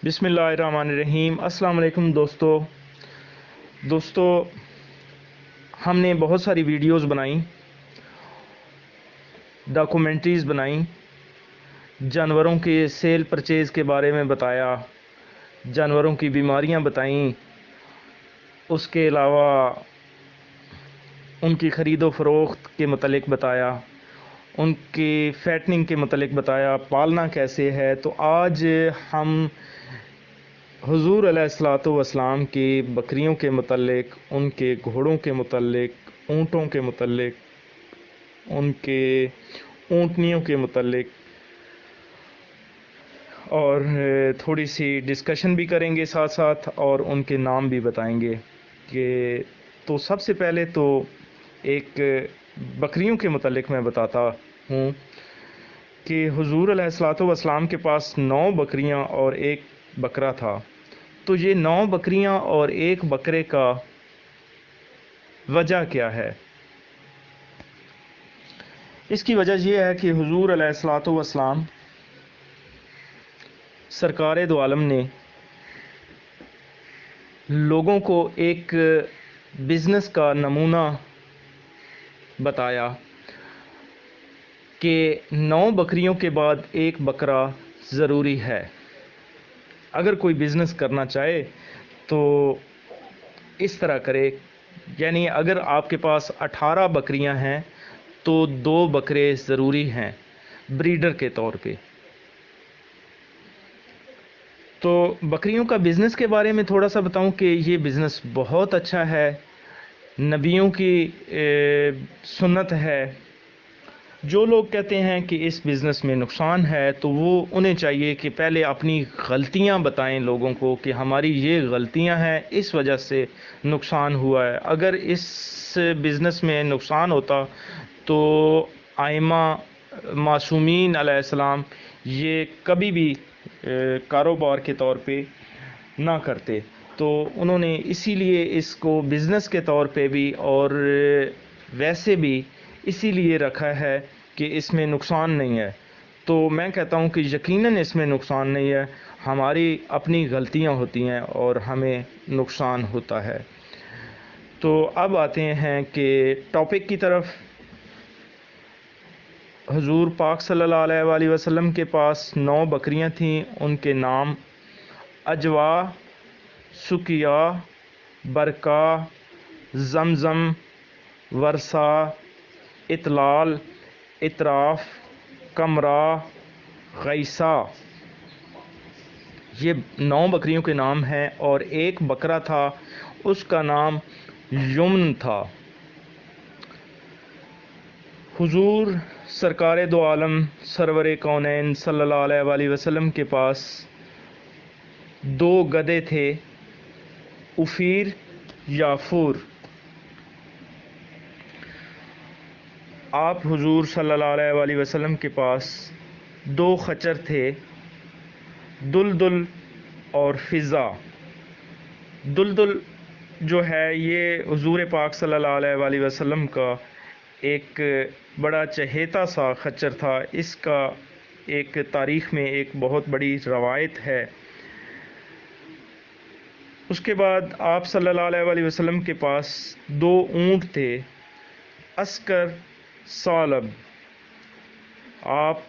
बिस्मिल्लाहिर्रहमानिर्रहीम। अस्सलाम वालेकुम दोस्तों, हमने बहुत सारी वीडियोस बनाई, डॉक्यूमेंट्रीज़ बनाई, जानवरों के सेल परचेज़ के बारे में बताया, जानवरों की बीमारियां बताईं, उसके अलावा उनकी ख़रीदो फ़रोख्त के मतलब बताया, उनकी फैटनिंग के मतलब बताया, पालना कैसे है। तो आज हम हुज़ूर अलैहिस्सलातु वस्सलाम की बकरियों के मतलब, उनके घोड़ों के मतलब, ऊँटों के मतलब, उनके ऊँटनियों के मतलब और थोड़ी सी डिस्कशन भी करेंगे साथ साथ, और उनके नाम भी बताएंगे कि तो सबसे पहले तो एक बकरियों के मतलब मैं बताता हूँ कि हुज़ूर अलैहिस्सलातु वस्सलाम के पास 9 बकरियाँ और एक बकरा था। तो ये 9 बकरियाँ और एक बकरे का वजह क्या है? इसकी वजह यह है कि हुज़ूर अलैहिस्सलातु वस्सलाम सरकारे दो आलम ने लोगों को एक बिज़नेस का नमूना बताया कि 9 बकरियों के बाद एक बकरा ज़रूरी है। अगर कोई बिज़नेस करना चाहे तो इस तरह करे, यानी अगर आपके पास 18 बकरियां हैं तो 2 बकरे ज़रूरी हैं ब्रीडर के तौर पे। तो बकरियों का बिज़नेस के बारे में थोड़ा सा बताऊं कि ये बिज़नेस बहुत अच्छा है, नबियों की सुन्नत है। जो लोग कहते हैं कि इस बिज़नेस में नुकसान है तो वो उन्हें चाहिए कि पहले अपनी गलतियां बताएं लोगों को कि हमारी ये गलतियां हैं, इस वजह से नुकसान हुआ है। अगर इस बिज़नेस में नुकसान होता तो आइमा मासूमीन अलैहिस्सलाम ये कभी भी कारोबार के तौर पे ना करते। तो उन्होंने इसीलिए इसको बिज़नेस के तौर पे भी और वैसे भी इसीलिए रखा है कि इसमें नुकसान नहीं है। तो मैं कहता हूँ कि यकीनन इसमें नुकसान नहीं है, हमारी अपनी गलतियाँ होती हैं और हमें नुकसान होता है। तो अब आते हैं कि टॉपिक की तरफ। हुज़ूर पाक सल्लल्लाहु अलैहि वसल्लम के पास 9 बकरियां थीं। उनके नाम अजवा, सुकिया, बरका, ज़मज़म, वर्सा, इतलाल, इतराफ़, कमरा, गैसा, ये 9 बकरियों के नाम हैं। और एक बकरा था, उसका नाम यमन था। हुज़ूर सरकारे दो आलम सरवर कौनैन सल्लल्लाहु अलैहि वसल्लम के पास 2 गधे थे, उफ़ीर या फूर। आप हुज़ूर सल्लल्लाहु अलैहि वसल्लम के पास 2 खच्चर थे, दुलदुल और फ़िज़ा। दुलदुल जो है ये हुज़ूर पाक सल्लल्लाहु अलैहि वसल्लम का एक बड़ा चहेता सा खच्चर था। इसका एक तारीख़ में एक बहुत बड़ी रवायत है। उसके बाद आप सल्लल्लाहु अलैहि वसल्लम के पास 2 ऊँट थे, अस्कर, सालब। आप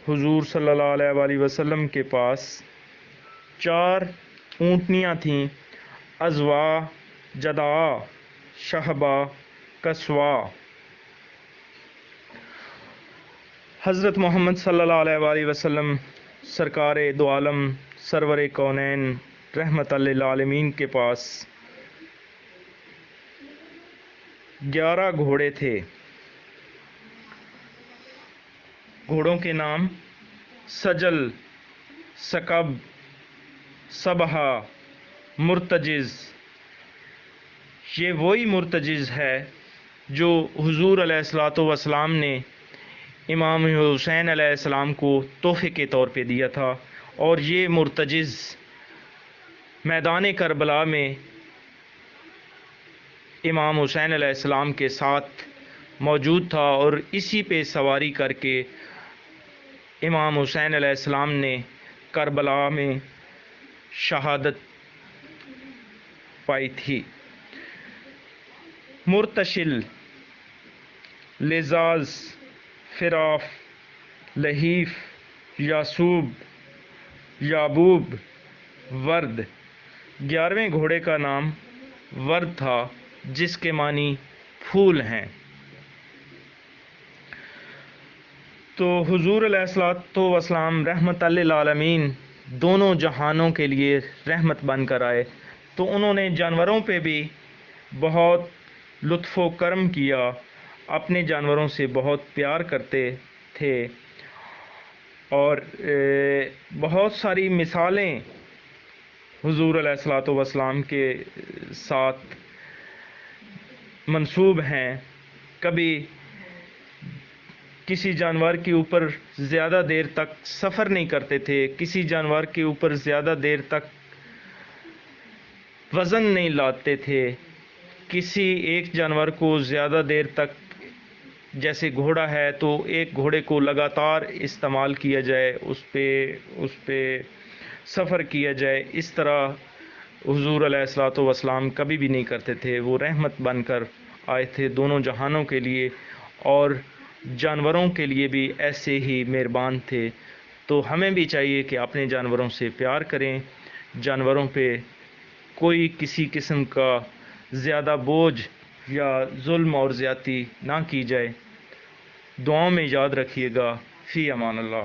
हुज़ूर सल्लल्लाहु अलैहि वसल्लम के पास 4 ऊँटनियाँ थीं, अज़वा, जदा, शहबा, कसवा। हज़रत मोहम्मद सल्लल्लाहु अलैहि वसल्लम सरकारे दो आलम सरवर कौनैन रहमतल लिल आलमीन के पास 11 घोड़े थे। घोड़ों के नाम सजल, सकब, सबहा, मुर्तजिज़। ये वही मुर्तजिज़ है जो हुज़ूर अलैहिस्सलातु वस्सलाम ने इमाम हुसैन अलैहिस्सलाम को तोहफ़े के तौर पे दिया था। और ये मुर्तजिज़ मैदान करबला में इमाम हुसैन अलैहिस्सलाम के साथ मौजूद था और इसी पे सवारी करके इमाम हुसैन अलैहिस्सलाम ने करबला में شہادت پائی تھی۔ مرتشل، لزاز، فراف، لحیف، یاسوب، یابوب، ورد۔ 11ویں گھوڑے کا نام ورد تھا، جس کے معنی پھول ہیں۔ تو حضور علیہ الصلوۃ والسلام رحمت للعالمین دونوں جہانوں کے لیے رحمت بن کر آئے، تو انہوں نے جانوروں پہ بھی بہت لطف و کرم کیا، اپنے جانوروں سے بہت پیار کرتے تھے، اور بہت ساری مثالیں حضور علیہ الصلوۃ والسلام کے ساتھ منسوب ہیں۔ کبھی کسی جانور کے اوپر زیادہ دیر تک سفر نہیں کرتے تھے، کسی جانور کے اوپر زیادہ دیر تک وزن نہیں لاتے تھے، کسی ایک جانور کو زیادہ دیر تک، جیسے گھوڑا ہے تو ایک گھوڑے کو لگاتار استعمال کیا جائے، اس پہ سفر کیا جائے، اس طرح حضور علیہ الصلوۃ والسلام کبھی بھی نہیں کرتے تھے۔ وہ رحمت بن کر آئے تھے دونوں جہانوں کے لیے، اور جانوروں کے لیے بھی ایسے ہی مہربان تھے۔ تو ہمیں بھی چاہیے کہ اپنے جانوروں سے پیار کریں، جانوروں پہ کوئی کسی قسم کا زیادہ بوجھ یا ظلم اور زیادتی نہ کی جائے۔ دعاؤں میں یاد رکھیے گا۔ فی امان اللہ۔